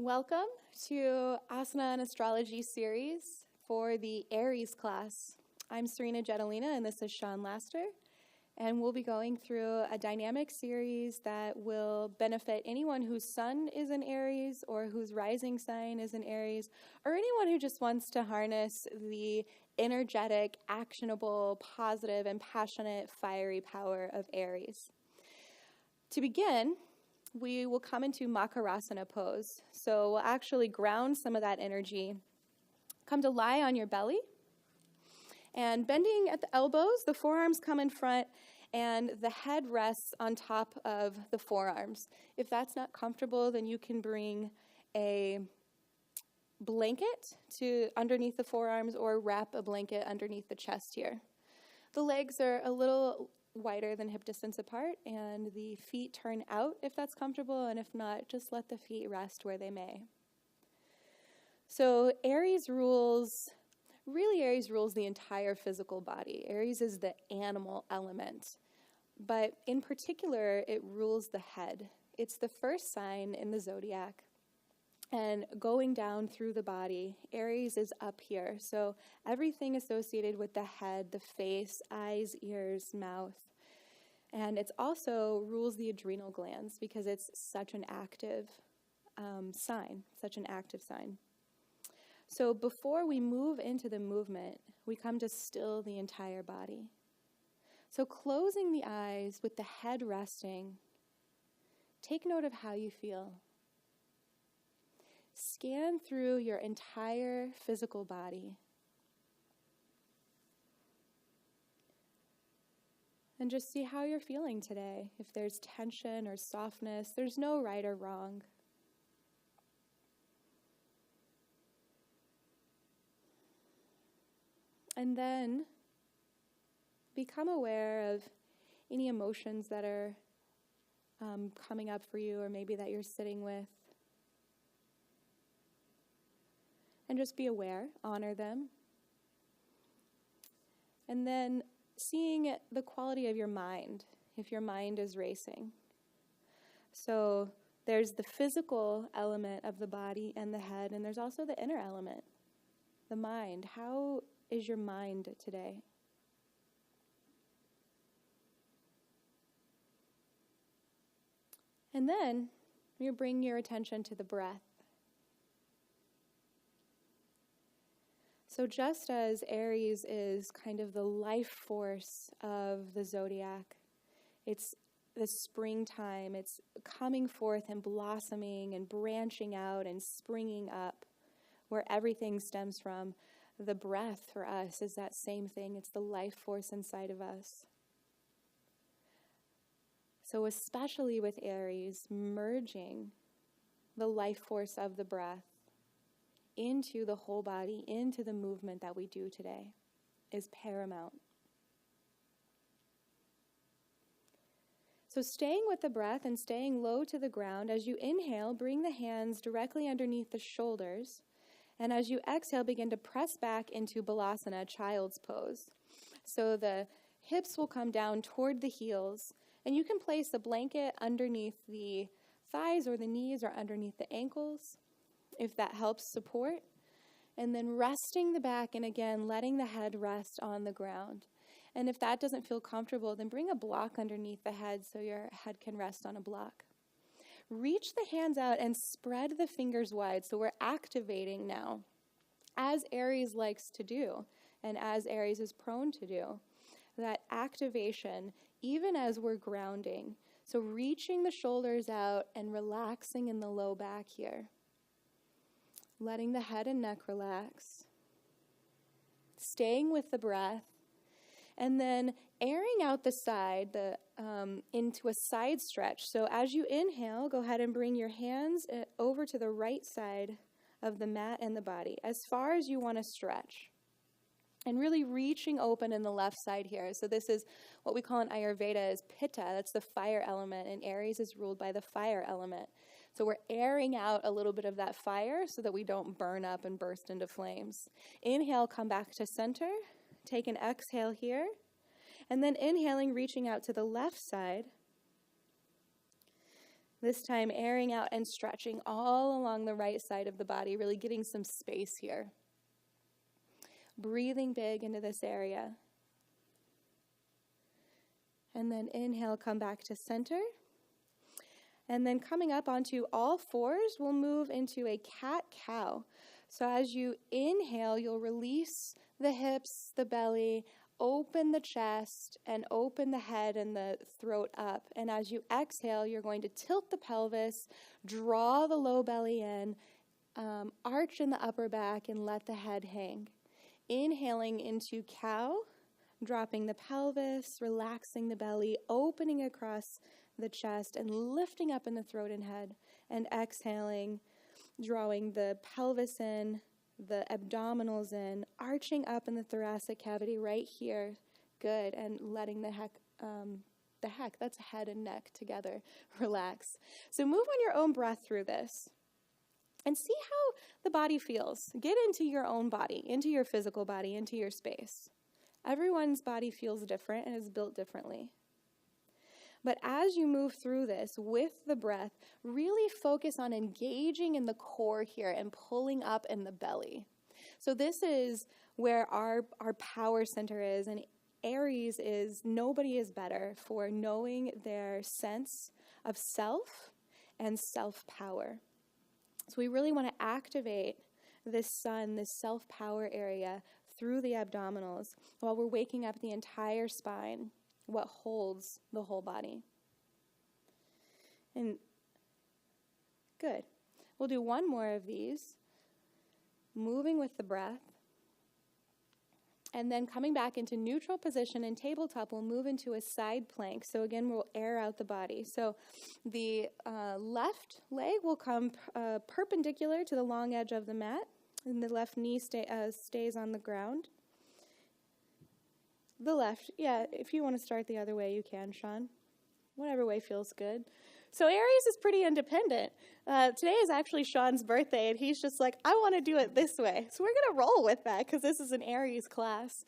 Welcome to Asana and Astrology series for the Aries class. I'm Serena Jetelina and this is Sean Laster, and we'll be going through a dynamic series that will benefit anyone whose sun is in Aries or whose rising sign is in Aries, or anyone who just wants to harness the energetic, actionable, positive, and passionate, fiery power of Aries. To begin, we will come into Makarasana pose. So we'll actually ground some of that energy. Come to lie on your belly. And bending at the elbows, the forearms come in front, and the head rests on top of the forearms. If that's not comfortable, then you can bring a blanket to underneath the forearms or wrap a blanket underneath the chest here. The legs are a little wider than hip distance apart, and the feet turn out if that's comfortable, and if not, just let the feet rest where they may. So Aries rules the entire physical body. Aries is the animal element, but in particular, it rules the head. It's the first sign in the zodiac. And going down through the body, Aries is up here. So everything associated with the head, the face, eyes, ears, mouth. And it also rules the adrenal glands because it's such an active sign. So before we move into the movement, we come to still the entire body. So closing the eyes with the head resting, take note of how you feel. Scan through your entire physical body. And just see how you're feeling today. If there's tension or softness, there's no right or wrong. And then become aware of any emotions that are coming up for you, or maybe that you're sitting with. And just be aware, honor them. And then seeing the quality of your mind, if your mind is racing. So there's the physical element of the body and the head, and there's also the inner element, the mind. How is your mind today? And then you bring your attention to the breath. So just as Aries is kind of the life force of the zodiac, it's the springtime, it's coming forth and blossoming and branching out and springing up, where everything stems from. The breath for us is that same thing. It's the life force inside of us. So especially with Aries, merging the life force of the breath into the whole body, into the movement that we do today, is paramount. So staying with the breath and staying low to the ground, as you inhale, bring the hands directly underneath the shoulders, and as you exhale, begin to press back into Balasana, child's pose. So the hips will come down toward the heels, and you can place a blanket underneath the thighs or the knees or underneath the ankles, if that helps support, and then resting the back and again letting the head rest on the ground. And if that doesn't feel comfortable, then bring a block underneath the head so your head can rest on a block. Reach the hands out and spread the fingers wide. So we're activating now, as Aries likes to do, and as Aries is prone to do, that activation even as we're grounding. So reaching the shoulders out and relaxing in the low back here. Letting the head and neck relax. Staying with the breath. And then airing out the side into a side stretch. So as you inhale, go ahead and bring your hands over to the right side of the mat and the body, as far as you want to stretch. And really reaching open in the left side here. So this is what we call in Ayurveda is Pitta. That's the fire element, and Aries is ruled by the fire element. So we're airing out a little bit of that fire so that we don't burn up and burst into flames. Inhale, come back to center. Take an exhale here. And then inhaling, reaching out to the left side. This time airing out and stretching all along the right side of the body, really getting some space here. Breathing big into this area. And then inhale, come back to center. And then coming up onto all fours, we'll move into a cat-cow. So as you inhale, you'll release the hips, the belly, open the chest, and open the head and the throat up. And as you exhale, you're going to tilt the pelvis, draw the low belly in, arch in the upper back, and let the head hang. Inhaling into cow, dropping the pelvis, relaxing the belly, opening across the chest, and lifting up in the throat and head. And exhaling, drawing the pelvis in, the abdominals in, arching up in the thoracic cavity right here. Good. And letting the heck, that's head and neck together. Relax. So move on your own breath through this. And see how the body feels. Get into your own body, into your physical body, into your space. Everyone's body feels different and is built differently. But as you move through this with the breath, really focus on engaging in the core here and pulling up in the belly. So this is where our power center is, and Aries is, nobody is better for knowing their sense of self and self-power. So we really want to activate this sun, this self-power area through the abdominals while we're waking up the entire spine, what holds the whole body. And good. We'll do one more of these, moving with the breath. And then coming back into neutral position in tabletop, we'll move into a side plank. So again, we'll air out the body. So the left leg will come perpendicular to the long edge of the mat, and the left knee stays on the ground. The left, yeah, if you want to start the other way, you can, Sean. Whatever way feels good. So Aries is pretty independent. Today is actually Sean's birthday, and he's just like, I want to do it this way. So we're going to roll with that because this is an Aries class.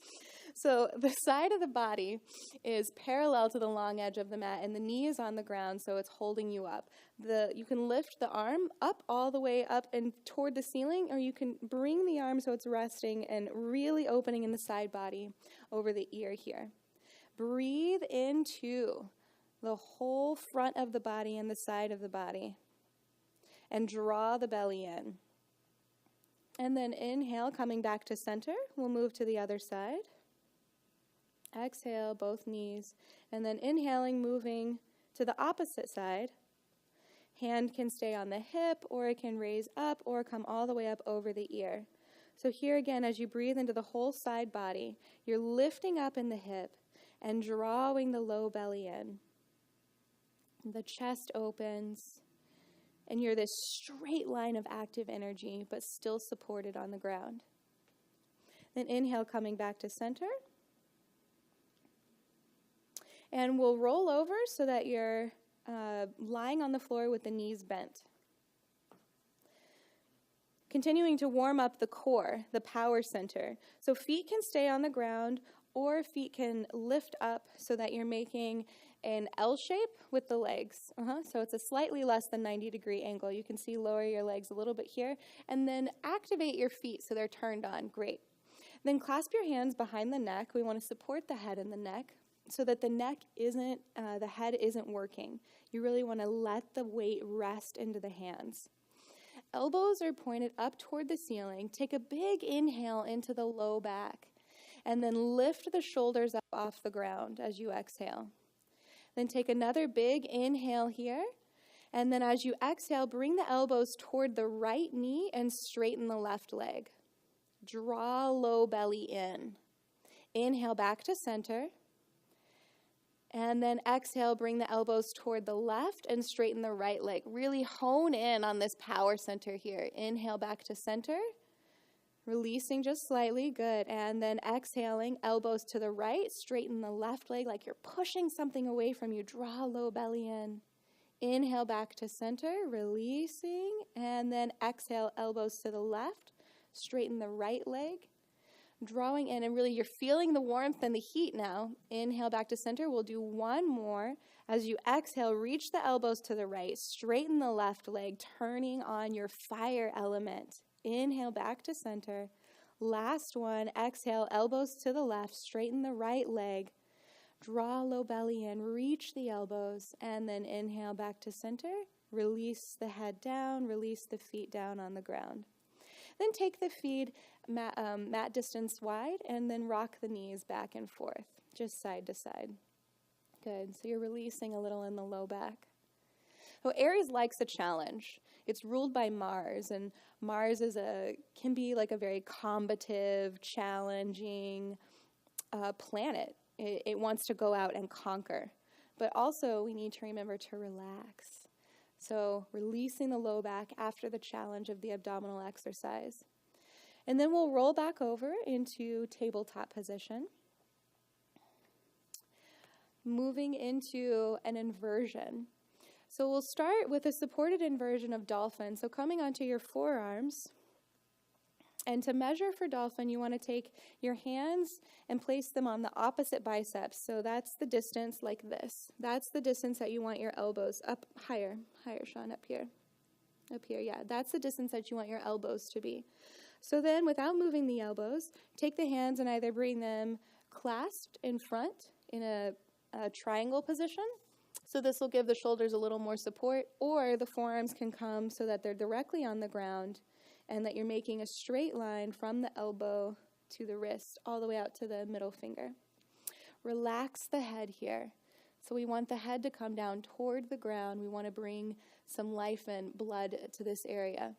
So the side of the body is parallel to the long edge of the mat, and the knee is on the ground, so it's holding you up. You can lift the arm up all the way up and toward the ceiling, or you can bring the arm so it's resting and really opening in the side body over the ear here. Breathe into the whole front of the body and the side of the body, and draw the belly in. And then inhale, coming back to center. We'll move to the other side. Exhale, both knees. And then inhaling, moving to the opposite side. Hand can stay on the hip, or it can raise up, or come all the way up over the ear. So here again, as you breathe into the whole side body, you're lifting up in the hip and drawing the low belly in. The chest opens, and you're this straight line of active energy, but still supported on the ground. Then inhale, coming back to center. And we'll roll over so that you're lying on the floor with the knees bent. Continuing to warm up the core, the power center. So feet can stay on the ground, or feet can lift up so that you're making an L shape with the legs. So it's a slightly less than 90-degree angle. You can see lower your legs a little bit here, and then activate your feet so they're turned on. Great. Then clasp your hands behind the neck. We want to support the head and the neck so that the head isn't working. You really want to let the weight rest into the hands. Elbows are pointed up toward the ceiling. Take a big inhale into the low back, and then lift the shoulders up off the ground as you exhale. Then take another big inhale here, and then as you exhale, bring the elbows toward the right knee and straighten the left leg. Draw low belly in. Inhale back to center, and then exhale, bring the elbows toward the left and straighten the right leg. Really hone in on this power center here. Inhale back to center. Releasing just slightly, good. And then exhaling, elbows to the right, straighten the left leg like you're pushing something away from you. Draw low belly in. Inhale back to center, releasing, and then exhale, elbows to the left, straighten the right leg. Drawing in, and really you're feeling the warmth and the heat now. Inhale back to center. We'll do one more As you exhale, reach the elbows to the right, straighten the left leg, turning on your fire element. Inhale back to center. Last one, exhale, elbows to the left, straighten the right leg, draw low belly in, reach the elbows, and then inhale back to center. Release the head down, release the feet down on the ground. Then take the feet mat distance wide, and then rock the knees back and forth, just side to side. Good. So you're releasing a little in the low back. So Aries likes a challenge. It's ruled by Mars, and Mars can be like a very combative, challenging planet. It wants to go out and conquer. But also we need to remember to relax. So releasing the low back after the challenge of the abdominal exercise. And then we'll roll back over into tabletop position. Moving into an inversion. So we'll start with a supported inversion of dolphin. So coming onto your forearms. And to measure for dolphin, you want to take your hands and place them on the opposite biceps. So that's the distance like this. That's the distance that you want your elbows up higher. Higher, Sean, up here. Up here, yeah. That's the distance that you want your elbows to be. So then, without moving the elbows, take the hands and either bring them clasped in front in a triangle position. So this will give the shoulders a little more support, or the forearms can come so that they're directly on the ground and that you're making a straight line from the elbow to the wrist all the way out to the middle finger. Relax the head here. So we want the head to come down toward the ground. We want to bring some life and blood to this area.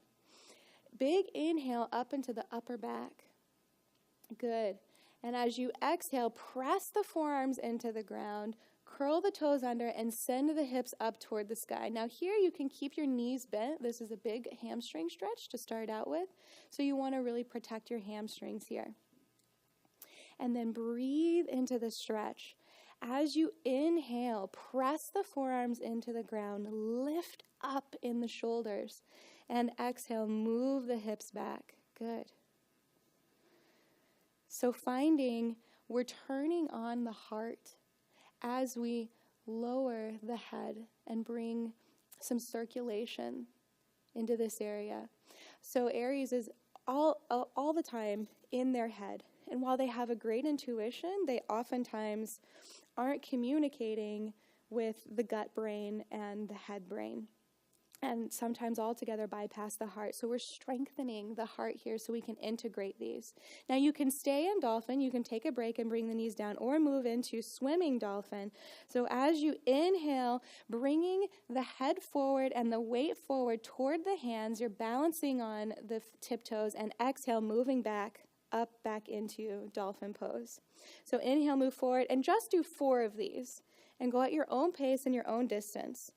Big inhale up into the upper back. Good. And as you exhale, press the forearms into the ground, curl the toes under, and send the hips up toward the sky. Now here you can keep your knees bent. This is a big hamstring stretch to start out with. So you want to really protect your hamstrings here. And then breathe into the stretch. As you inhale, press the forearms into the ground, lift up in the shoulders, and exhale, move the hips back. Good. So finding we're turning on the heart as we lower the head and bring some circulation into this area. So Aries is all the time in their head. And while they have a great intuition, they oftentimes aren't communicating with the gut brain and the head brain. And sometimes altogether bypass the heart. So we're strengthening the heart here so we can integrate these. Now you can stay in dolphin, you can take a break and bring the knees down, or move into swimming dolphin. So as you inhale, bringing the head forward and the weight forward toward the hands, you're balancing on the tiptoes, and exhale, moving back into dolphin pose. So inhale, move forward, and just do 4 of these, and go at your own pace and your own distance.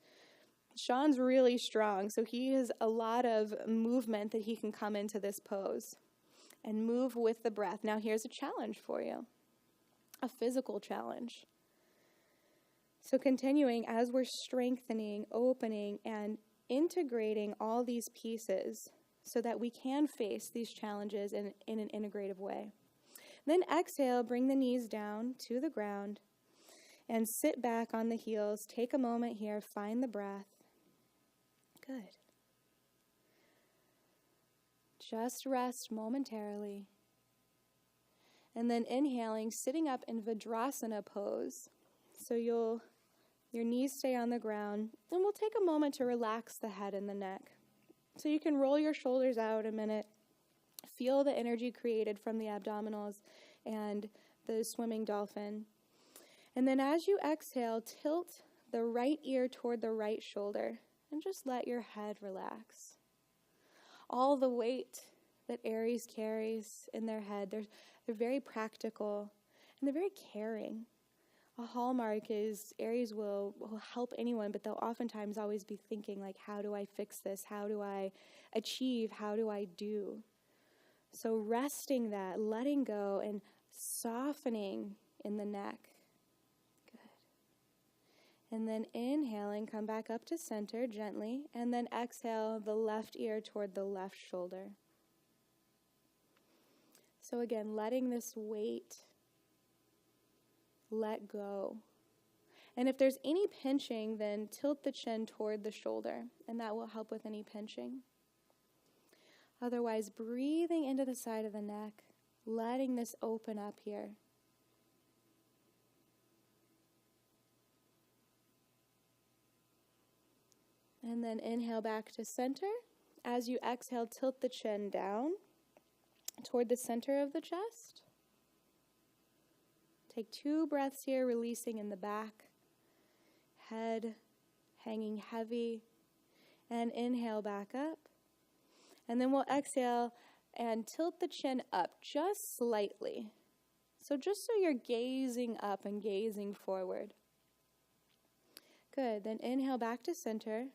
Sean's really strong, so he has a lot of movement that he can come into this pose and move with the breath. Now here's a challenge for you, a physical challenge. So continuing as we're strengthening, opening, and integrating all these pieces so that we can face these challenges in an integrative way. Then exhale, bring the knees down to the ground and sit back on the heels. Take a moment here, find the breath. Good. Just rest momentarily. And then inhaling, sitting up in Vajrasana pose. So your knees stay on the ground. And we'll take a moment to relax the head and the neck. So you can roll your shoulders out a minute. Feel the energy created from the abdominals and the swimming dolphin. And then as you exhale, tilt the right ear toward the right shoulder. And just let your head relax. All the weight that Aries carries in their head, they're very practical and they're very caring. A hallmark is Aries will help anyone, but they'll oftentimes always be thinking, like, how do I fix this? How do I achieve? How do I do? So resting that, letting go, and softening in the neck. And then inhaling, come back up to center gently, and then exhale the left ear toward the left shoulder. So again, letting this weight let go. And if there's any pinching, then tilt the chin toward the shoulder, and that will help with any pinching. Otherwise, breathing into the side of the neck, letting this open up here. And then inhale back to center. As you exhale, tilt the chin down toward the center of the chest. Take 2 breaths here, releasing in the back. Head hanging heavy. And inhale back up. And then we'll exhale and tilt the chin up just slightly. So just so you're gazing up and gazing forward. Good. Then inhale back to center.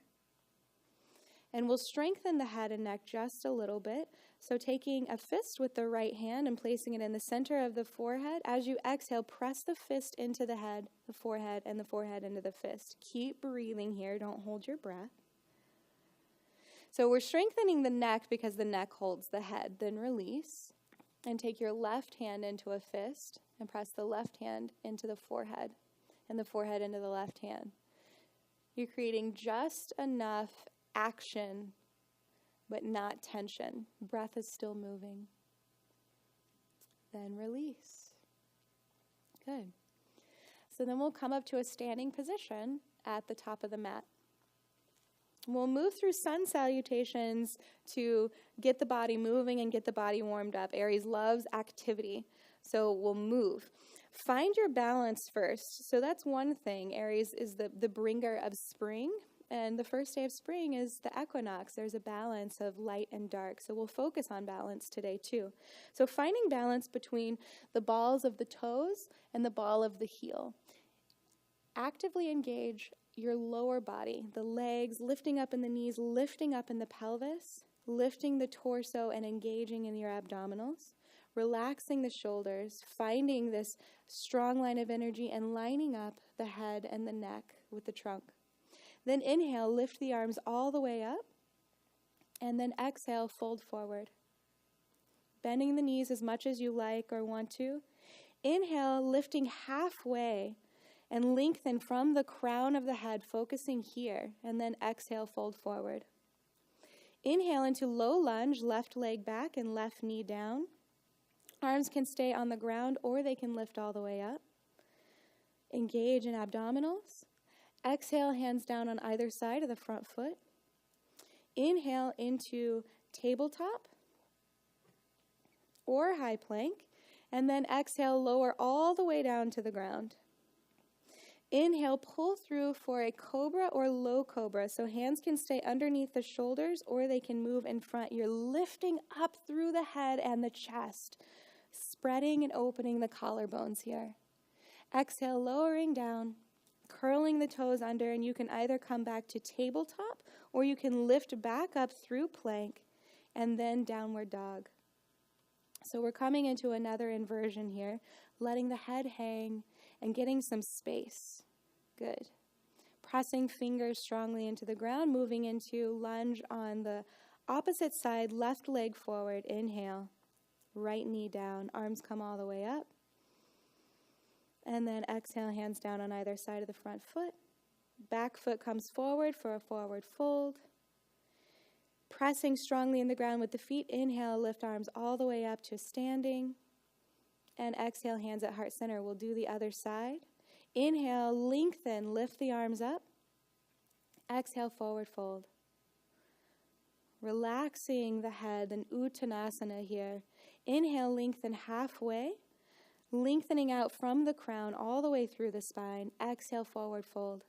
And we'll strengthen the head and neck just a little bit. So taking a fist with the right hand and placing it in the center of the forehead. As you exhale, press the fist into the head, the forehead, and the forehead into the fist. Keep breathing here. Don't hold your breath. So we're strengthening the neck because the neck holds the head. Then release. And take your left hand into a fist and press the left hand into the forehead and the forehead into the left hand. You're creating just enough action, but not tension. Breath is still moving. Then release. Good. So then we'll come up to a standing position at the top of the mat. We'll move through sun salutations to get the body moving and get the body warmed up. Aries loves activity, so we'll move. Find your balance first. So that's one thing. Aries is the bringer of spring. And the first day of spring is the equinox. There's a balance of light and dark. So we'll focus on balance today too. So finding balance between the balls of the toes and the ball of the heel. Actively engage your lower body, the legs, lifting up in the knees, lifting up in the pelvis, lifting the torso and engaging in your abdominals. Relaxing the shoulders, finding this strong line of energy and lining up the head and the neck with the trunk. Then inhale, lift the arms all the way up, and then exhale, fold forward. Bending the knees as much as you like or want to. Inhale, lifting halfway, and lengthen from the crown of the head, focusing here, and then exhale, fold forward. Inhale into low lunge, left leg back and left knee down. Arms can stay on the ground or they can lift all the way up. Engage in abdominals. Exhale, hands down on either side of the front foot. Inhale into tabletop or high plank. And then exhale, lower all the way down to the ground. Inhale, pull through for a cobra or low cobra. So hands can stay underneath the shoulders or they can move in front. You're lifting up through the head and the chest, spreading and opening the collarbones here. Exhale, lowering down. Curling the toes under, and you can either come back to tabletop or you can lift back up through plank and then downward dog. So we're coming into another inversion here, letting the head hang and getting some space. Good. Pressing fingers strongly into the ground, moving into lunge on the opposite side, left leg forward, inhale, right knee down, arms come all the way up. And then exhale, hands down on either side of the front foot. Back foot comes forward for a forward fold. Pressing strongly in the ground with the feet. Inhale, lift arms all the way up to standing. And exhale, hands at heart center. We'll do the other side. Inhale, lengthen, lift the arms up. Exhale, forward fold. Relaxing the head, an Uttanasana here. Inhale, lengthen halfway. Lengthening out from the crown all the way through the spine. Exhale, forward fold.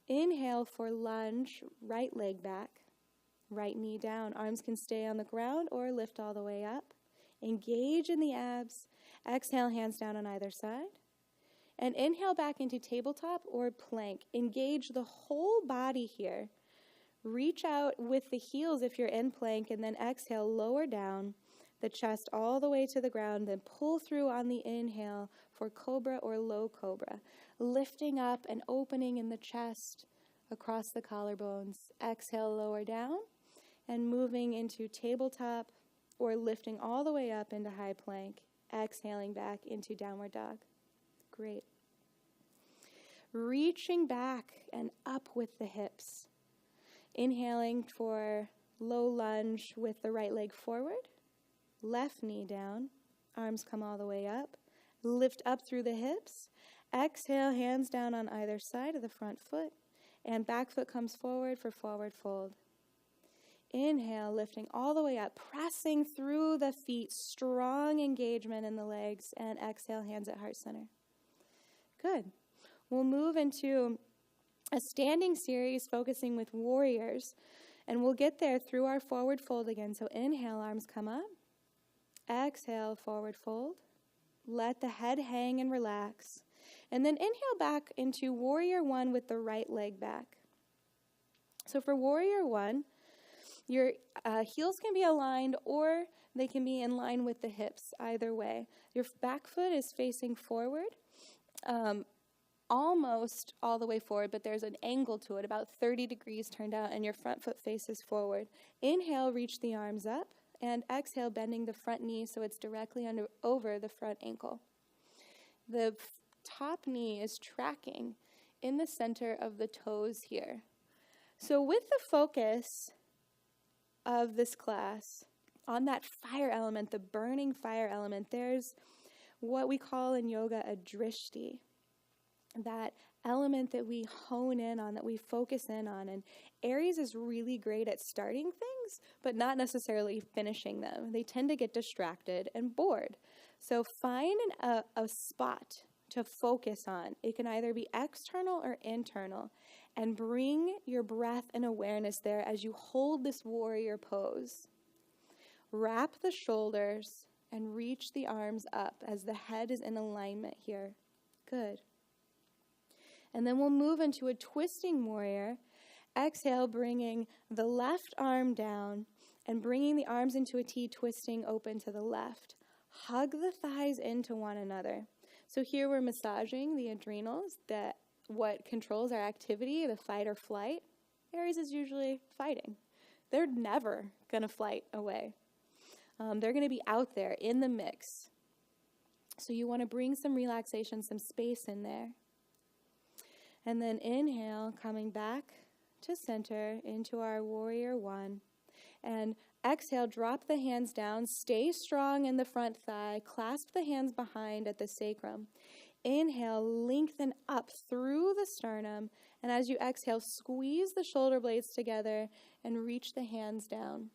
Inhale for lunge, right leg back, right knee down. Arms can stay on the ground or lift all the way up. Engage in the abs. Exhale, hands down on either side. And inhale back into tabletop or plank. Engage the whole body here. Reach out with the heels if you're in plank, and then exhale, lower down. The chest all the way to the ground, then pull through on the inhale for cobra or low cobra. Lifting up and opening in the chest across the collarbones. Exhale, lower down, and moving into tabletop or lifting all the way up into high plank. Exhaling back into downward dog. Great. reaching back and up with the hips. Inhaling for low lunge with the right leg forward, left knee down, arms come all the way up, lift up through the hips, exhale, hands down on either side of the front foot, and back foot comes forward for forward fold. Inhale, lifting all the way up, pressing through the feet, strong engagement in the legs, and exhale, hands at heart center. Good. We'll move into a standing series focusing with warriors, and we'll get there through our forward fold again. So inhale, arms come up. Exhale, forward fold. Let the head hang and relax. And then inhale back into warrior one with the right leg back. So for warrior one, your heels can be aligned or they can be in line with the hips, either way. Your back foot is facing forward, almost all the way forward, but there's an angle to it, about 30 degrees turned out, and your front foot faces forward. Inhale, reach the arms up, and exhale, bending the front knee so it's directly over the front ankle. The top knee is tracking in the center of the toes here. So with the focus of this class on that fire element, the burning fire element, there's what we call in yoga a drishti, that element that we hone in on, that we focus in on. And Aries is really great at starting things, but not necessarily finishing them. They tend to get distracted and bored. So find a spot to focus on. It can either be external or internal, and bring your breath and awareness there as you hold this warrior pose. Wrap the shoulders and reach the arms up as the head is in alignment here. Good. And then we'll move into a twisting warrior. Exhale, bringing the left arm down and bringing the arms into a T, twisting open to the left. Hug the thighs into one another. So here we're massaging the adrenals, that what controls our activity, the fight or flight. Aries is usually fighting. They're never going to flight away. They're going to be out there in the mix. So you want to bring some relaxation, some space in there. And then inhale, coming back to center into our warrior one. And exhale, drop the hands down, stay strong in the front thigh, clasp the hands behind at the sacrum. Inhale, lengthen up through the sternum, and as you exhale, squeeze the shoulder blades together and reach the hands down.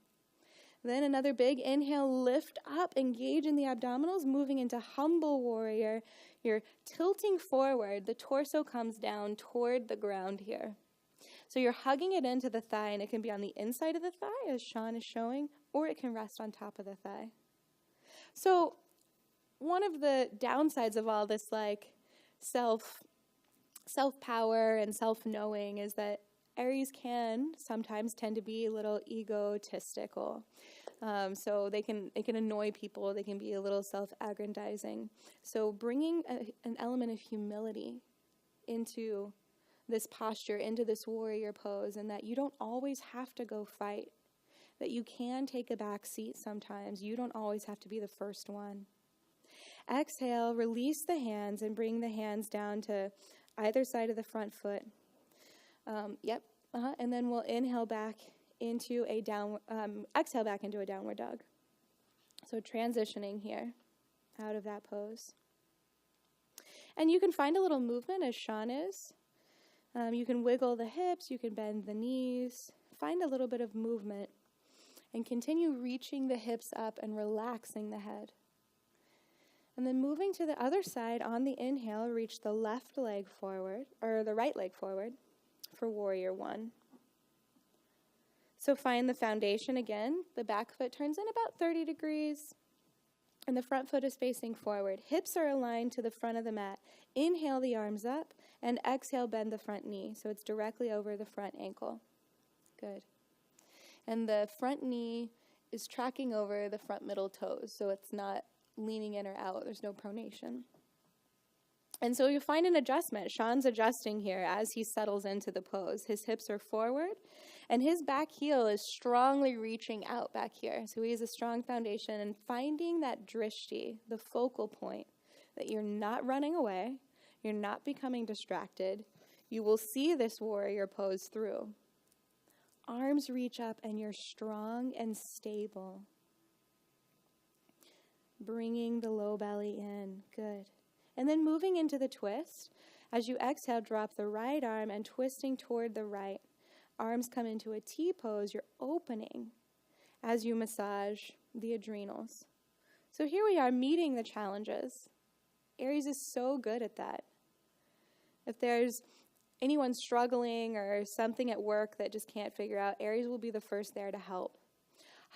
Then another big inhale, lift up, engage in the abdominals, moving into humble warrior. You're tilting forward, the torso comes down toward the ground here. So you're hugging it into the thigh, and it can be on the inside of the thigh, as Sean is showing, or it can rest on top of the thigh. So one of the downsides of all this, like self-power and self-knowing, is that Aries can sometimes tend to be a little egotistical. So they can annoy people. They can be a little self-aggrandizing. So bringing an element of humility into this posture, into this warrior pose, and that you don't always have to go fight, that you can take a back seat sometimes. You don't always have to be the first one. Exhale, release the hands and bring the hands down to either side of the front foot. And then we'll inhale back into a exhale back into a downward dog. So transitioning here out of that pose. And you can find a little movement as Sean is. You can wiggle the hips, you can bend the knees, find a little bit of movement, and continue reaching the hips up and relaxing the head. And then moving to the other side on the inhale, reach the left leg forward, or the right leg forward for warrior one. So find the foundation again. The back foot turns in about 30 degrees, and the front foot is facing forward. Hips are aligned to the front of the mat. Inhale the arms up, and exhale, bend the front knee, so it's directly over the front ankle. Good. And the front knee is tracking over the front middle toes, so it's not leaning in or out. There's no pronation. And so you find an adjustment. Sean's adjusting here as he settles into the pose. His hips are forward, and his back heel is strongly reaching out back here. So he has a strong foundation, and finding that drishti, the focal point, that you're not running away, You're not becoming distracted. You will see this warrior pose through. Arms reach up and you're strong and stable. Bringing the low belly in. Good. And then moving into the twist. As you exhale, drop the right arm and twisting toward the right. Arms come into a T pose. You're opening as you massage the adrenals. So here we are meeting the challenges. Aries is so good at that. If there's anyone struggling or something at work that just can't figure out, Aries will be the first there to help.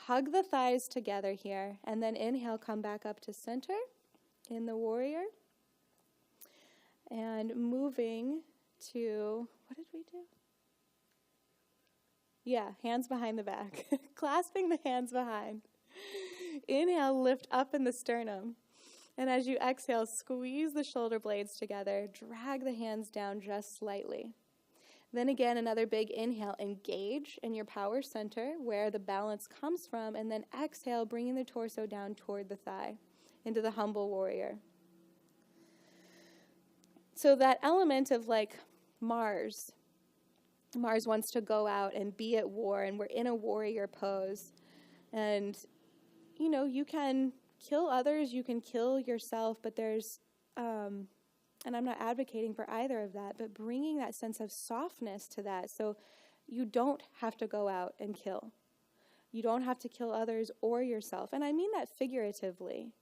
Hug the thighs together here, and then inhale, come back up to center in the warrior. And moving to, what did we do? Yeah, hands behind the back. Clasping the hands behind. Inhale, lift up in the sternum. And as you exhale, squeeze the shoulder blades together. Drag the hands down just slightly. Then again, another big inhale. Engage in your power center where the balance comes from. And then exhale, bringing the torso down toward the thigh into the humble warrior. So that element of like Mars wants to go out and be at war, and we're in a warrior pose. And, you know, you can kill others, you can kill yourself, but there's, and I'm not advocating for either of that, but bringing that sense of softness to that so you don't have to go out and kill. You don't have to kill others or yourself. And I mean that figuratively.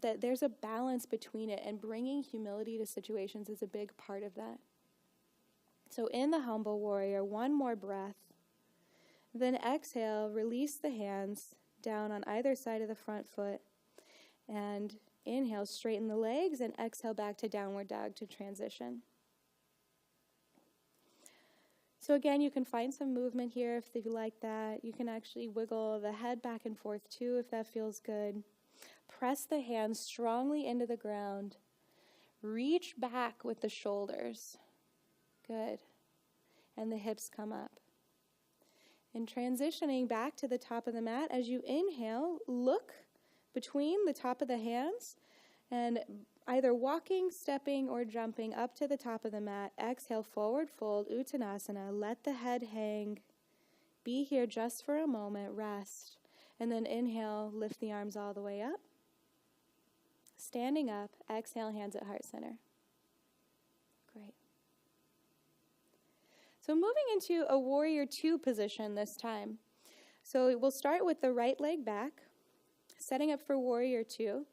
That there's a balance between it, and bringing humility to situations is a big part of that. So in the humble warrior, one more breath. Then exhale, release the hands down on either side of the front foot. And inhale, straighten the legs, and exhale back to downward dog to transition. So again, you can find some movement here if you like that. You can actually wiggle the head back and forth too if that feels good. Press the hands strongly into the ground. Reach back with the shoulders. Good. And the hips come up. And transitioning back to the top of the mat, as you inhale, look between the top of the hands and either walking, stepping, or jumping up to the top of the mat. Exhale, forward fold, Uttanasana. Let the head hang. Be here just for a moment. Rest. And then inhale, lift the arms all the way up. Standing up, exhale, hands at heart center. Great. So moving into a warrior two position this time. So we'll start with the right leg back, setting up for warrior two.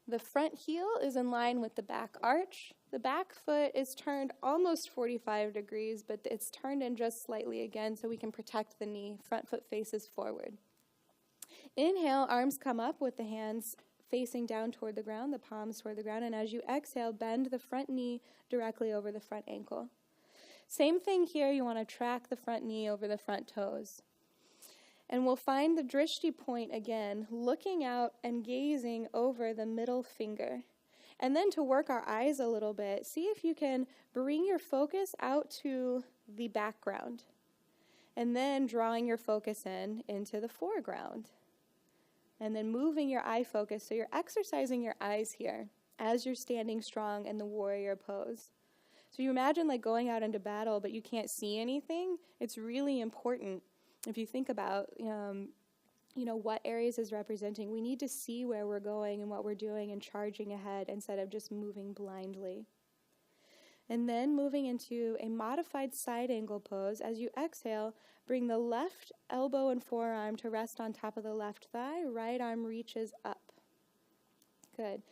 The front heel is in line with the back arch. The back foot is turned almost 45 degrees, but it's turned in just slightly again so we can protect the knee. Front foot faces forward. Inhale, arms come up with the hands facing down toward the ground, the palms toward the ground. And as you exhale, bend the front knee directly over the front ankle. Same thing here. You want to track the front knee over the front toes. And we'll find the drishti point again, looking out and gazing over the middle finger. And then to work our eyes a little bit, see if you can bring your focus out to the background. And then drawing your focus into the foreground. And then moving your eye focus. So you're exercising your eyes here as you're standing strong in the warrior pose. So you imagine like going out into battle, but you can't see anything. It's really important if you think about, what Aries is representing. We need to see where we're going and what we're doing and charging ahead instead of just moving blindly. And then moving into a modified side angle pose. As you exhale, bring the left elbow and forearm to rest on top of the left thigh. Right arm reaches up. Good.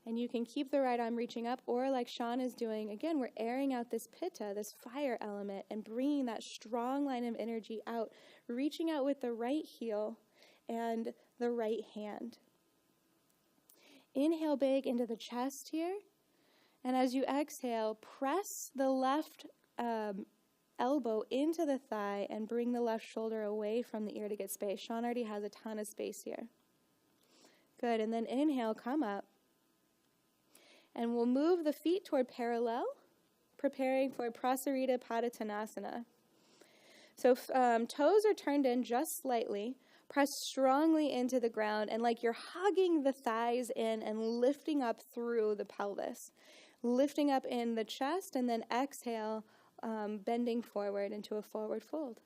And you can keep the right arm reaching up, or like Sean is doing, again, we're airing out this pitta, this fire element, and bringing that strong line of energy out, reaching out with the right heel and the right hand. Inhale big into the chest here. And as you exhale, press the left elbow into the thigh and bring the left shoulder away from the ear to get space. Sean already has a ton of space here. Good. And then inhale, come up. And we'll move the feet toward parallel, preparing for Prasarita Padottanasana. So toes are turned in just slightly. Press strongly into the ground and like you're hugging the thighs in and lifting up through the pelvis. Lifting up in the chest and then exhale, bending forward into a forward fold.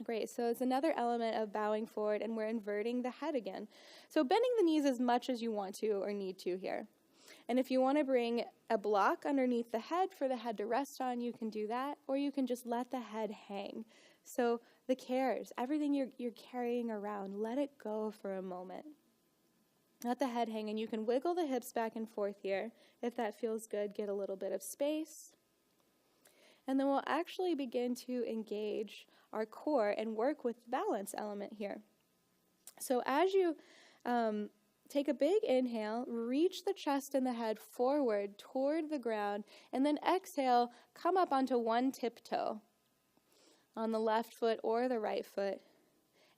Great, so it's another element of bowing forward, and we're inverting the head again. So bending the knees as much as you want to or need to here. And if you want to bring a block underneath the head for the head to rest on, you can do that, or you can just let the head hang. So the cares, everything you're carrying around, let it go for a moment. Let the head hang, and you can wiggle the hips back and forth here. If that feels good, get a little bit of space. And then we'll actually begin to engage our core and work with the balance element here. So as you take a big inhale, reach the chest and the head forward toward the ground, and then exhale, come up onto one tiptoe on the left foot or the right foot,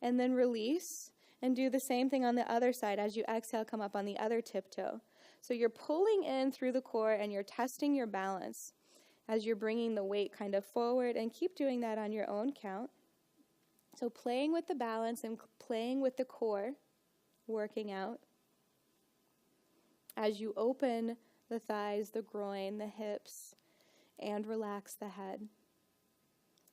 and then release and do the same thing on the other side. As you exhale, come up on the other tiptoe. So you're pulling in through the core and you're testing your balance as you're bringing the weight kind of forward, and keep doing that on your own count. So playing with the balance and playing with the core, working out. As you open the thighs, the groin, the hips, and relax the head.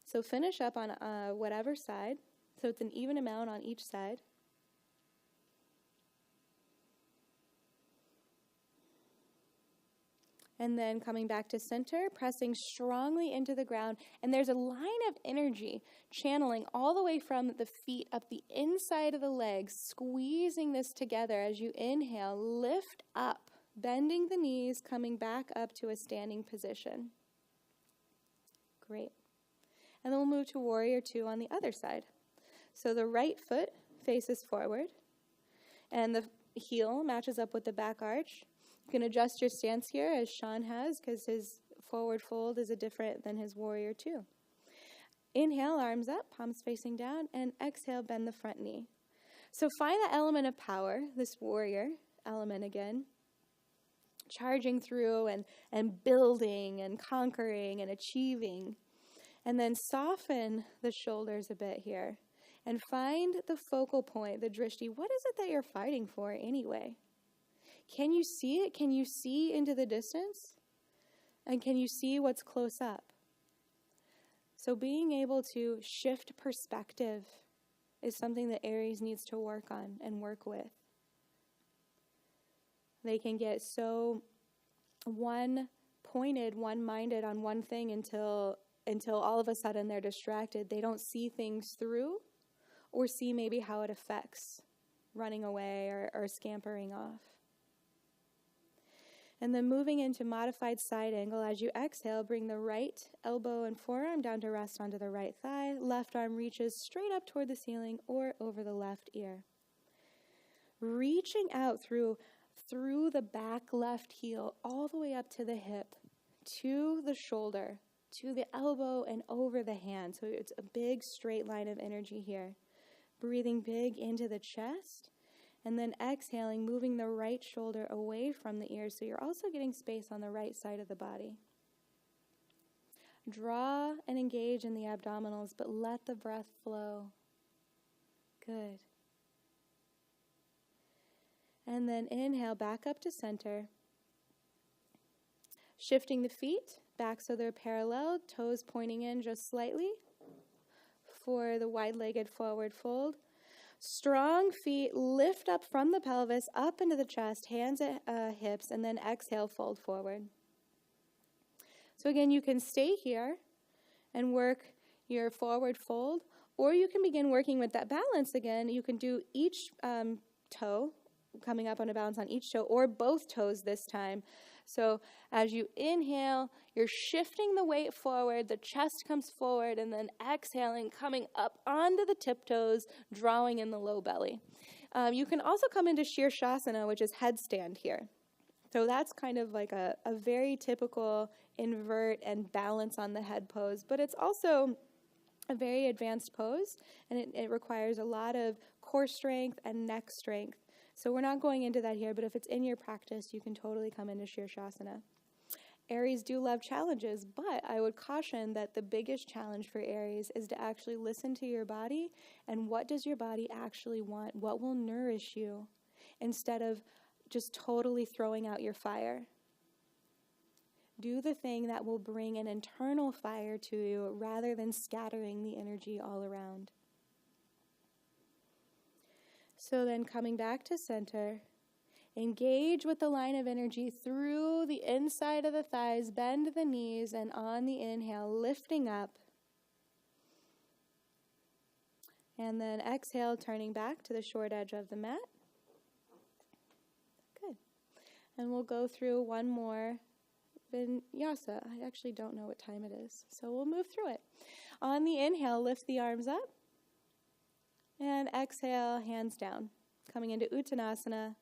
So finish up on whatever side. So it's an even amount on each side. And then coming back to center, pressing strongly into the ground. And there's a line of energy channeling all the way from the feet up the inside of the legs, squeezing this together as you inhale, lift up, bending the knees, coming back up to a standing position. Great. And then we'll move to Warrior Two on the other side. So the right foot faces forward, and the heel matches up with the back arch. You can adjust your stance here as Sean has, because his forward fold is different than his Warrior Two. Inhale, arms up, palms facing down, and exhale, bend the front knee. So find that element of power, this warrior element again, charging through and building and conquering and achieving. And then soften the shoulders a bit here and find the focal point, the drishti. What is it that you're fighting for anyway? Can you see it? Can you see into the distance? And can you see what's close up? So being able to shift perspective is something that Aries needs to work on and work with. They can get so one-pointed, one-minded on one thing until all of a sudden they're distracted. They don't see things through or see maybe how it affects running away or scampering off. And then moving into modified side angle, as you exhale, bring the right elbow and forearm down to rest onto the right thigh. Left arm reaches straight up toward the ceiling or over the left ear. Reaching out through the back left heel, all the way up to the hip, to the shoulder, to the elbow, and over the hand. So it's a big straight line of energy here. Breathing big into the chest. And then exhaling, moving the right shoulder away from the ears, so you're also getting space on the right side of the body. Draw and engage in the abdominals, but let the breath flow. Good. And then inhale, back up to center. Shifting the feet back so they're parallel, toes pointing in just slightly for the wide-legged forward fold. Strong feet lift up from the pelvis, up into the chest, hands at hips, and then exhale, fold forward. So again, you can stay here and work your forward fold, or you can begin working with that balance again. You can do each toe, coming up on a balance on each toe, or both toes this time. So as you inhale, you're shifting the weight forward, the chest comes forward, and then exhaling, coming up onto the tiptoes, drawing in the low belly. You can also come into Shirshasana, which is headstand here. So that's kind of like a very typical invert and balance on the head pose, but it's also a very advanced pose, and it requires a lot of core strength and neck strength. So we're not going into that here, but if it's in your practice, you can totally come into Shirshasana. Aries do love challenges, but I would caution that the biggest challenge for Aries is to actually listen to your body and what does your body actually want? What will nourish you instead of just totally throwing out your fire? Do the thing that will bring an internal fire to you rather than scattering the energy all around. So then coming back to center, engage with the line of energy through the inside of the thighs, bend the knees, and on the inhale, lifting up. And then exhale, turning back to the short edge of the mat. Good. And we'll go through one more vinyasa. I actually don't know what time it is, so we'll move through it. On the inhale, lift the arms up. And exhale, hands down. Coming into Uttanasana.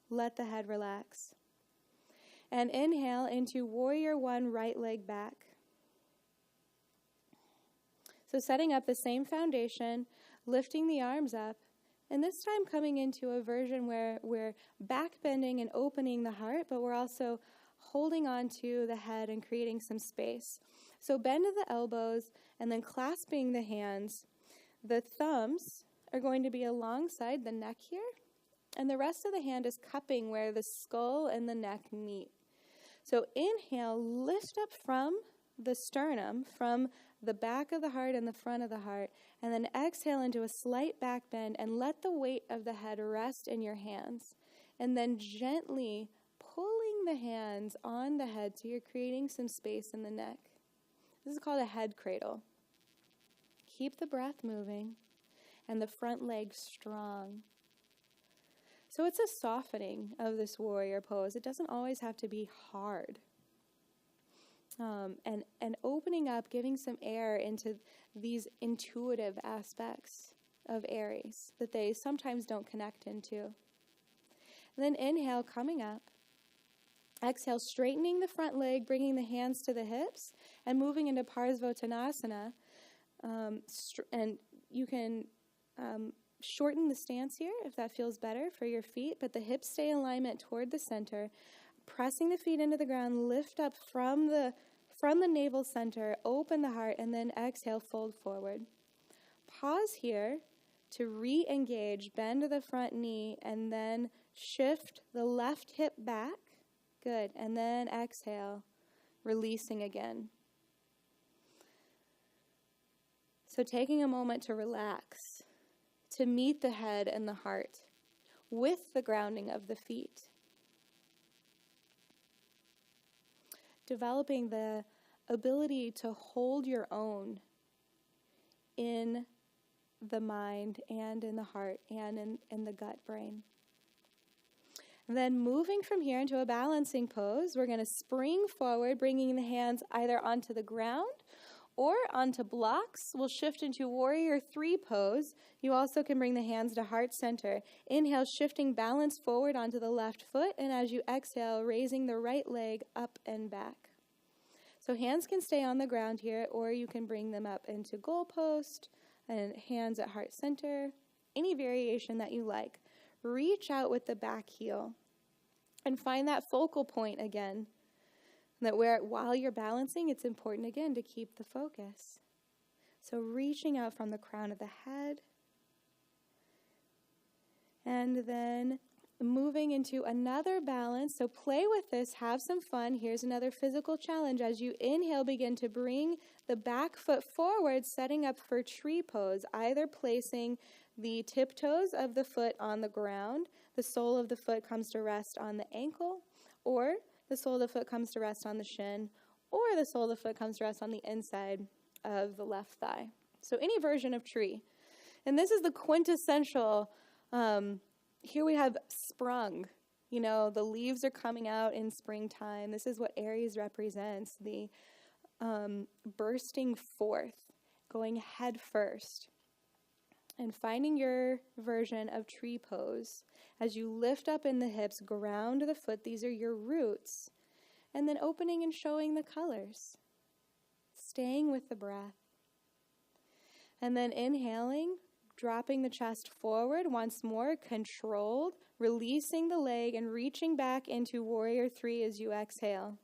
Let the head relax. And inhale into Warrior One, right leg back. So setting up the same foundation, lifting the arms up, and this time coming into a version where we're back bending and opening the heart, but we're also holding on to the head and creating some space. So bend to the elbows and then clasping the hands. The thumbs are going to be alongside the neck here. And the rest of the hand is cupping where the skull and the neck meet. So inhale, lift up from the sternum, from the back of the heart and the front of the heart, and then exhale into a slight back bend and let the weight of the head rest in your hands. And then gently pulling the hands on the head so you're creating some space in the neck. This is called a head cradle. Keep the breath moving and the front leg strong. So it's a softening of this warrior pose. It doesn't always have to be hard. And opening up, giving some air into these intuitive aspects of Aries that they sometimes don't connect into. And then inhale, coming up. Exhale, straightening the front leg, bringing the hands to the hips, and moving into Parsvottanasana. And you can shorten the stance here if that feels better for your feet, but the hips stay in alignment toward the center. Pressing the feet into the ground, lift up from the navel center, open the heart, and then exhale, fold forward. Pause here to re-engage, bend the front knee, and then shift the left hip back. Good. And then exhale, releasing again. So taking a moment to relax, to meet the head and the heart with the grounding of the feet. Developing the ability to hold your own in the mind and in the heart and in the gut brain. And then moving from here into a balancing pose, we're going to spring forward, bringing the hands either onto the ground or onto blocks. We'll shift into Warrior Three pose. You also can bring the hands to heart center. Inhale, shifting balance forward onto the left foot, and as you exhale, raising the right leg up and back. So hands can stay on the ground here, or you can bring them up into goal post and hands at heart center, any variation that you like. Reach out with the back heel and find that focal point again. That while you're balancing, it's important again to keep the focus. So reaching out from the crown of the head. And then moving into another balance. So play with this, have some fun. Here's another physical challenge. As you inhale, begin to bring the back foot forward, setting up for tree pose, either placing the tiptoes of the foot on the ground, the sole of the foot comes to rest on the ankle, or the sole of the foot comes to rest on the shin, or the sole of the foot comes to rest on the inside of the left thigh. So any version of tree. And this is the quintessential, here we have sprung. You know, the leaves are coming out in springtime. This is what Aries represents, the bursting forth, going head first. And finding your version of tree pose. As you lift up in the hips, ground the foot. These are your roots. And then opening and showing the colors. Staying with the breath. And then inhaling, Dropping the chest forward once more, controlled, releasing the leg and reaching back into Warrior 3 as you exhale.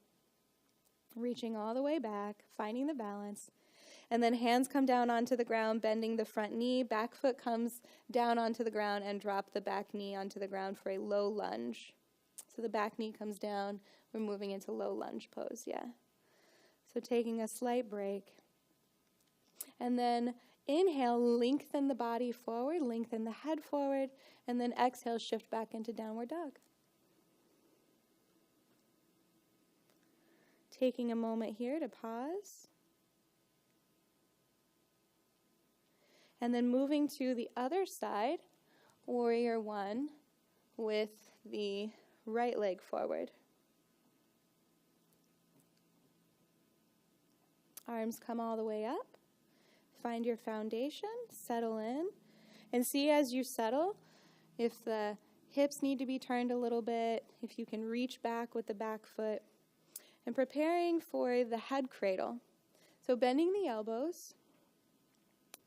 Reaching all the way back, finding the balance. And then hands come down onto the ground, bending the front knee. Back foot comes down onto the ground and drop the back knee onto the ground for a low lunge. So the back knee comes down. We're moving into low lunge pose, yeah. So taking a slight break. And then inhale, lengthen the body forward, lengthen the head forward, and then exhale, shift back into downward dog. Taking a moment here to pause. And then moving to the other side, Warrior 1, with the right leg forward. Arms come all the way up. Find your foundation, settle in, and see as you settle if the hips need to be turned a little bit, if you can reach back with the back foot, and preparing for the head cradle. So bending the elbows,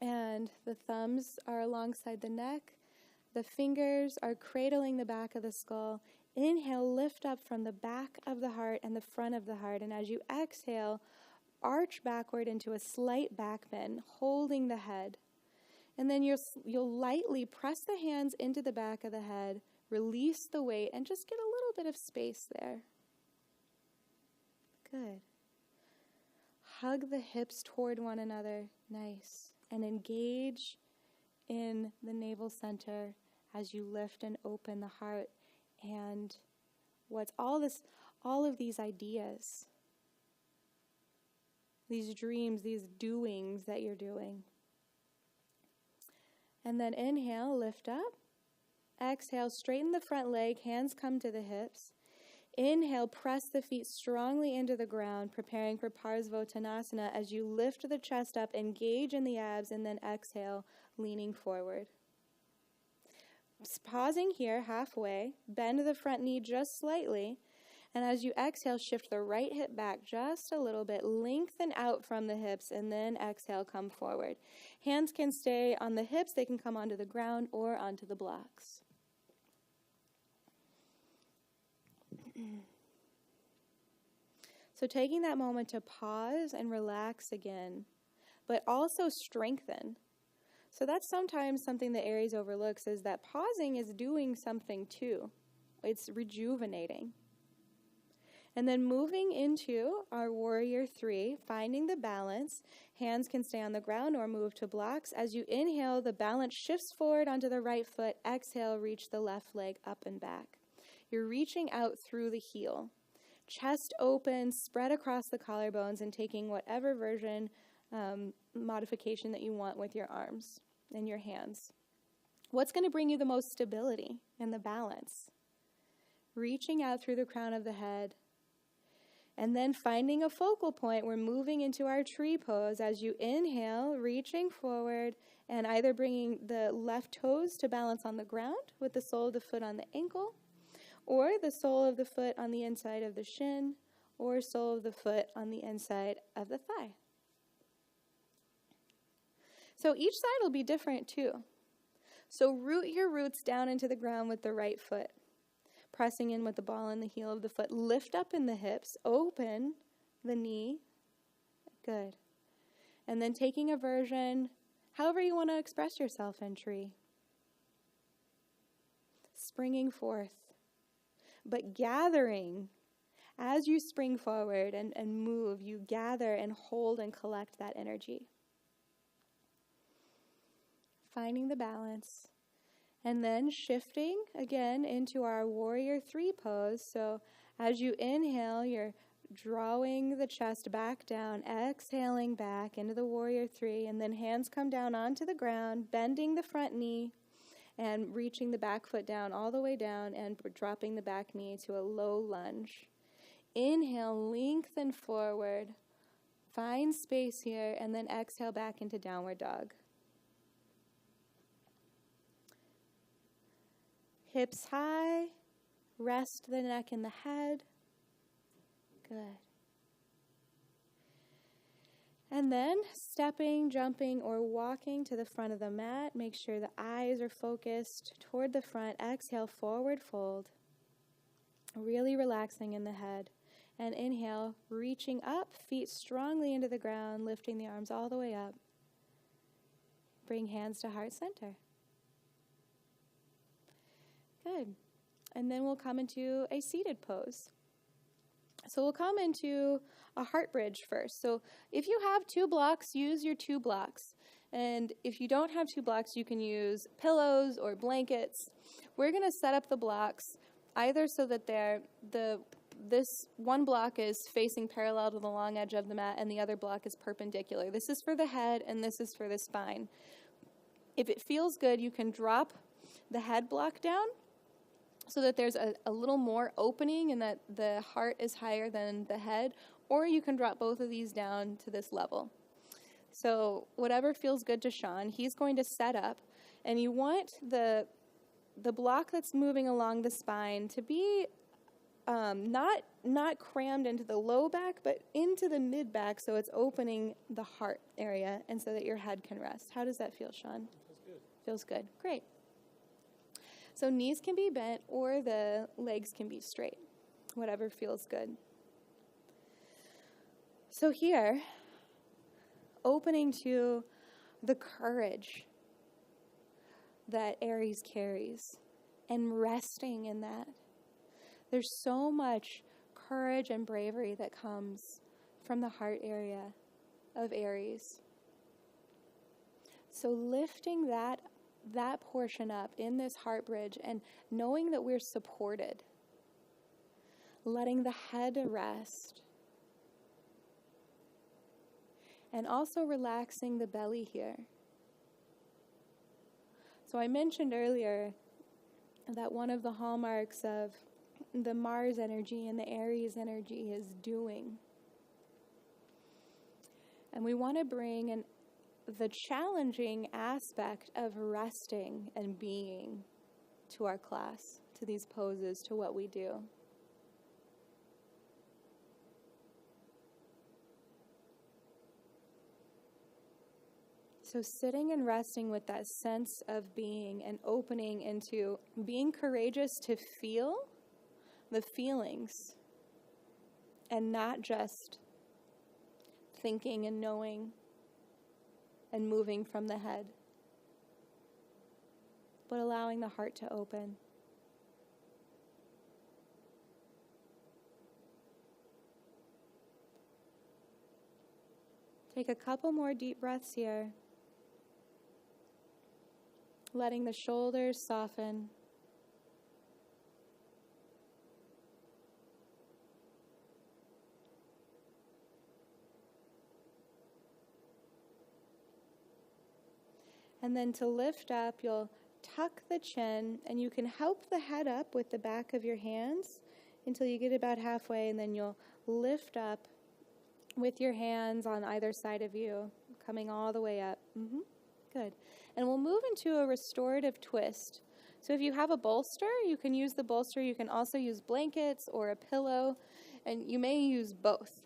and the thumbs are alongside the neck. The fingers are cradling the back of the skull. Inhale, lift up from the back of the heart and the front of the heart, and as you exhale, arch backward into a slight back bend, holding the head. And then you'll lightly press the hands into the back of the head, release the weight, and just get a little bit of space there. Good. Hug the hips toward one another. Nice. And engage in the navel center as you lift and open the heart. And what's all of these ideas, these dreams, these doings that you're doing. And then inhale, lift up. Exhale, straighten the front leg, hands come to the hips. Inhale, press the feet strongly into the ground, preparing for Parsvottanasana as you lift the chest up, engage in the abs, and then exhale, leaning forward. Pausing here halfway, bend the front knee just slightly, and as you exhale, shift the right hip back just a little bit, lengthen out from the hips, and then exhale, come forward. Hands can stay on the hips, they can come onto the ground or onto the blocks. So taking that moment to pause and relax again, but also strengthen. So that's sometimes something that Aries overlooks, is that pausing is doing something too. It's rejuvenating. And then moving into our Warrior 3, finding the balance. Hands can stay on the ground or move to blocks. As you inhale, the balance shifts forward onto the right foot. Exhale, reach the left leg up and back. You're reaching out through the heel. Chest open, spread across the collarbones, and taking whatever version, modification that you want with your arms and your hands. What's going to bring you the most stability and the balance? Reaching out through the crown of the head. And then finding a focal point, we're moving into our tree pose. As you inhale, reaching forward, and either bringing the left toes to balance on the ground with the sole of the foot on the ankle, or the sole of the foot on the inside of the shin, or sole of the foot on the inside of the thigh. So each side will be different too. So root your roots down into the ground with the right foot, pressing in with the ball and the heel of the foot. Lift up in the hips, open the knee. Good. And then taking a version, however you want to express yourself in tree. Springing forth. But gathering, as you spring forward and move, you gather and hold and collect that energy. Finding the balance. And then shifting again into our Warrior 3 pose. So as you inhale, you're drawing the chest back down, exhaling back into the Warrior 3, and then hands come down onto the ground, bending the front knee, and reaching the back foot down all the way down and dropping the back knee to a low lunge. Inhale, lengthen forward, find space here, and then exhale back into downward dog. Hips high, rest the neck and the head. Good. And then stepping, jumping, or walking to the front of the mat. Make sure the eyes are focused toward the front. Exhale, forward fold. Really relaxing in the head. And inhale, reaching up, feet strongly into the ground, lifting the arms all the way up. Bring hands to heart center. Good. And then we'll come into a seated pose. So we'll come into a heart bridge first. So if you have 2 blocks, use your 2 blocks. And if you don't have 2 blocks, you can use pillows or blankets. We're going to set up the blocks either so that this one block is facing parallel to the long edge of the mat and the other block is perpendicular. This is for the head and this is for the spine. If it feels good, you can drop the head block down so that there's a little more opening and that the heart is higher than the head, or you can drop both of these down to this level. So whatever feels good to Sean, he's going to set up, and you want the block that's moving along the spine to be not crammed into the low back, but into the mid back, so it's opening the heart area and so that your head can rest. How does that feel, Sean? Feels good. Feels good. Great. So knees can be bent or the legs can be straight, whatever feels good. So here, opening to the courage that Aries carries and resting in that. There's so much courage and bravery that comes from the heart area of Aries. So lifting that portion up in this heart bridge and knowing that we're supported. Letting the head rest. And also relaxing the belly here. So I mentioned earlier that one of the hallmarks of the Mars energy and the Aries energy is doing. And we want to bring the challenging aspect of resting and being to our class, to these poses, to what we do. So sitting and resting with that sense of being and opening into being courageous to feel the feelings and not just thinking and knowing and moving from the head, but allowing the heart to open. Take a couple more deep breaths here. Letting the shoulders soften. And then to lift up, you'll tuck the chin, and you can help the head up with the back of your hands until you get about halfway, and then you'll lift up with your hands on either side of you, coming all the way up. Good. And we'll move into a restorative twist. So if you have a bolster, you can use the bolster. You can also use blankets or a pillow, and you may use both.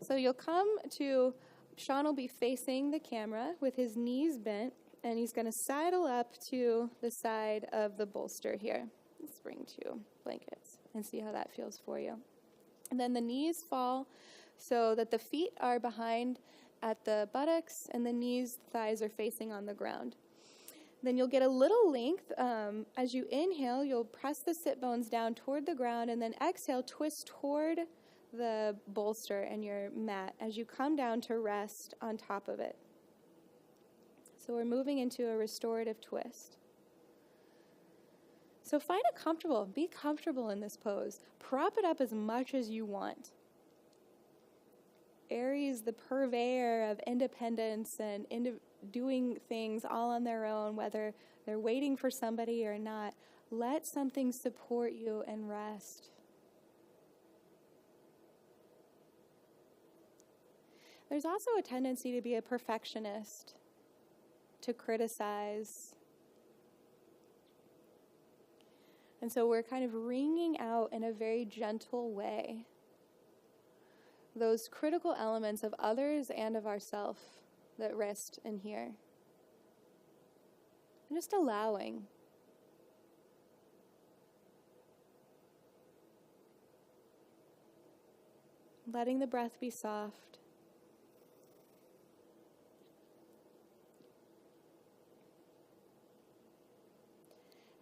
So you'll come to, Sean will be facing the camera with his knees bent, and he's going to sidle up to the side of the bolster here. Let's bring 2 blankets and see how that feels for you. And then the knees fall so that the feet are behind at the buttocks, and the knees, thighs are facing on the ground. Then you'll get a little length. As you inhale, you'll press the sit bones down toward the ground, and then exhale, twist toward the bolster and your mat as you come down to rest on top of it. So we're moving into a restorative twist. So find it comfortable. Be comfortable in this pose. Prop it up as much as you want. Aries, the purveyor of independence and doing things all on their own, whether they're waiting for somebody or not. Let something support you and rest. There's also a tendency to be a perfectionist, to criticize. And so we're kind of ringing out in a very gentle way. those critical elements of others and of ourself that rest in here. And just allowing. Letting the breath be soft.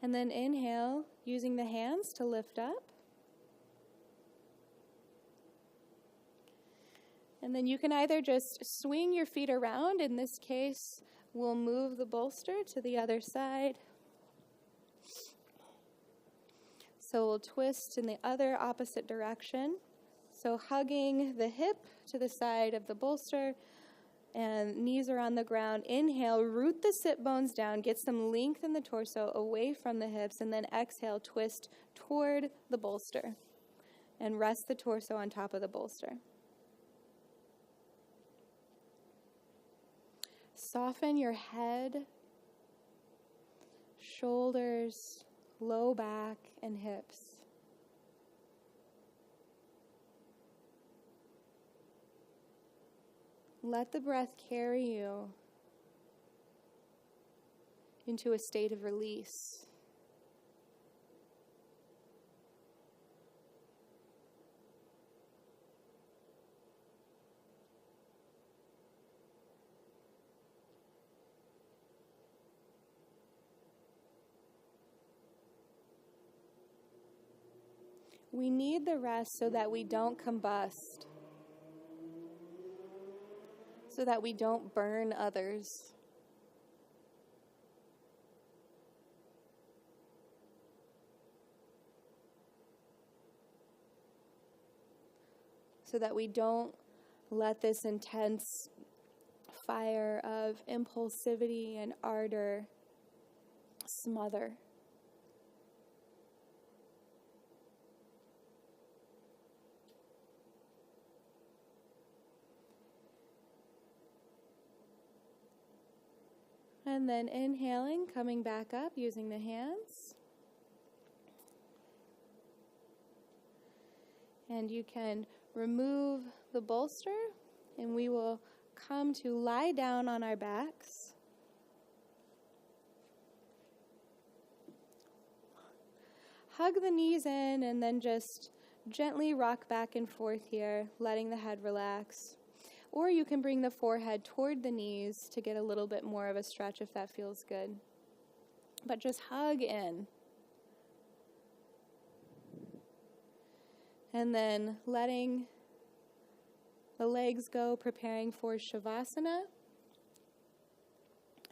And then inhale, using the hands to lift up. And then you can either just swing your feet around. In this case, we'll move the bolster to the other side. So we'll twist in the other opposite direction. So hugging the hip to the side of the bolster and knees are on the ground. Inhale, root the sit bones down, get some length in the torso away from the hips, and then exhale, twist toward the bolster and rest the torso on top of the bolster. Soften your head, shoulders, low back, and hips. Let the breath carry you into a state of release. We need the rest so that we don't combust, so that we don't burn others. So that we don't let this intense fire of impulsivity and ardor smother. And then inhaling, coming back up using the hands. And you can remove the bolster, and we will come to lie down on our backs. Hug the knees in, and then just gently rock back and forth here, letting the head relax. Or you can bring the forehead toward the knees to get a little bit more of a stretch if that feels good. But just hug in. And then letting the legs go, preparing for Shavasana.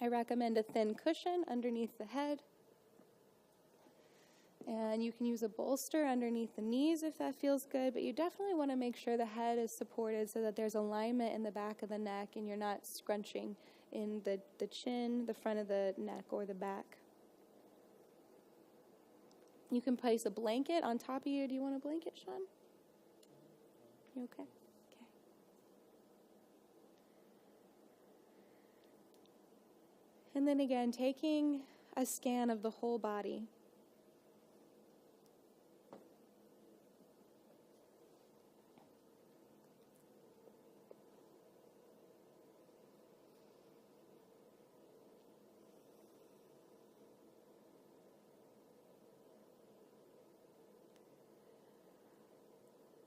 I recommend a thin cushion underneath the head. And you can use a bolster underneath the knees if that feels good, but you definitely want to make sure the head is supported so that there's alignment in the back of the neck and you're not scrunching in the chin, the front of the neck, or the back. You can place a blanket on top of you. Do you want a blanket, Sean? You okay? Okay. And then again, taking a scan of the whole body.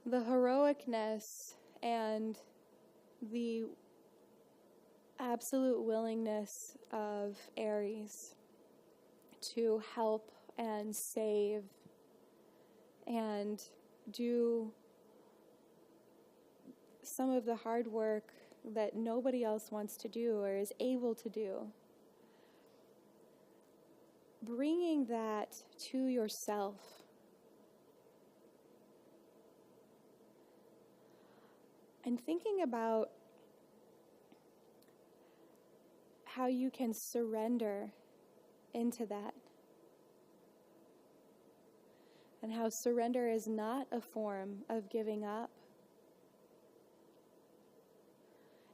The heroicness and the absolute willingness of Aries to help and save and do some of the hard work that nobody else wants to do or is able to do. Bringing that to yourself. And thinking about how you can surrender into that. And how surrender is not a form of giving up.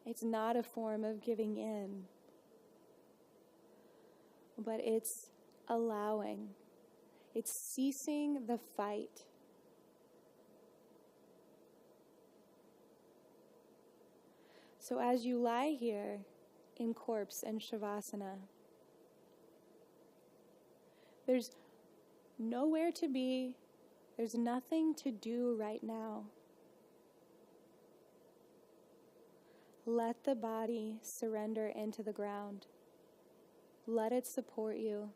It's not a form of giving in. But it's allowing. It's ceasing the fight. So as you lie here in corpse and shavasana, there's nowhere to be, there's nothing to do right now. Let the body surrender into the ground. Let it support you.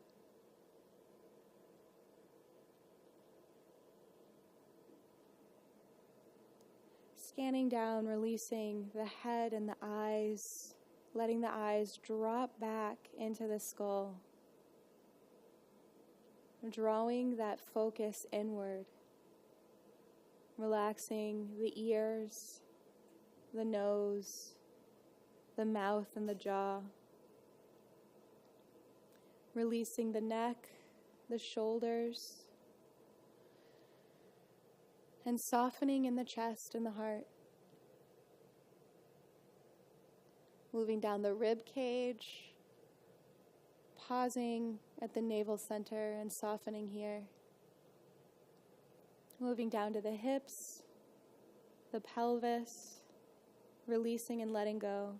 Scanning down, releasing the head and the eyes, letting the eyes drop back into the skull. Drawing that focus inward. Relaxing the ears, the nose, the mouth and the jaw. Releasing the neck, the shoulders, and softening in the chest and the heart. Moving down the rib cage, pausing at the navel center and softening here. Moving down to the hips, the pelvis, releasing and letting go.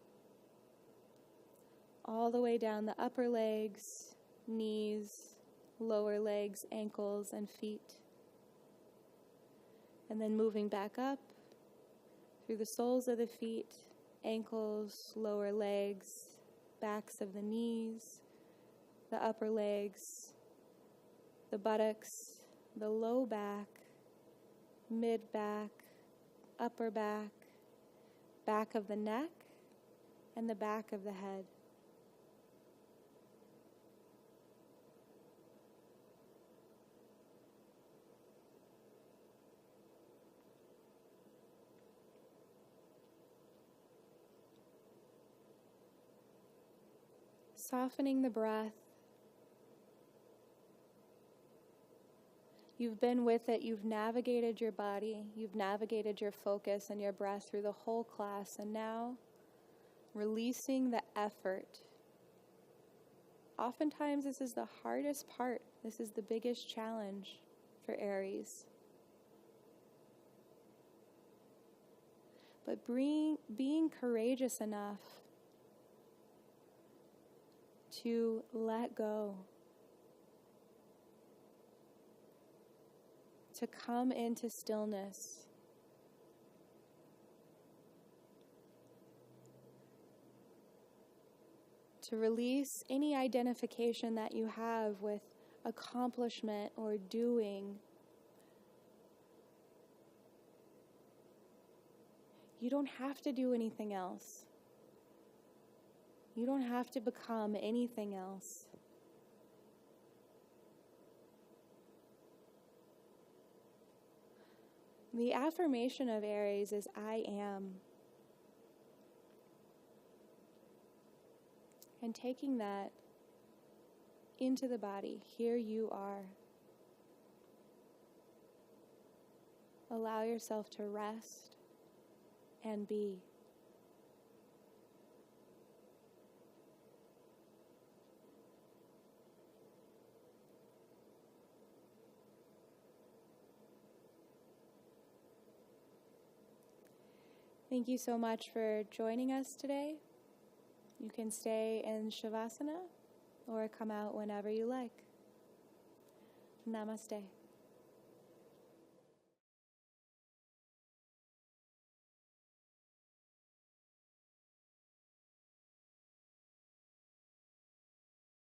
All the way down the upper legs, knees, lower legs, ankles, and feet. And then moving back up through the soles of the feet, ankles, lower legs, backs of the knees, the upper legs, the buttocks, the low back, mid back, upper back, back of the neck, and the back of the head. Softening the breath. You've been with it, you've navigated your body, you've navigated your focus and your breath through the whole class, and now releasing the effort. Oftentimes this is the hardest part, this is the biggest challenge for Aries. But being courageous enough to let go, to come into stillness, to release any identification that you have with accomplishment or doing. You don't have to do anything else. You don't have to become anything else. The affirmation of Aries is I am. And taking that into the body, here you are. Allow yourself to rest and be. Thank you so much for joining us today. You can stay in Shavasana or come out whenever you like. Namaste.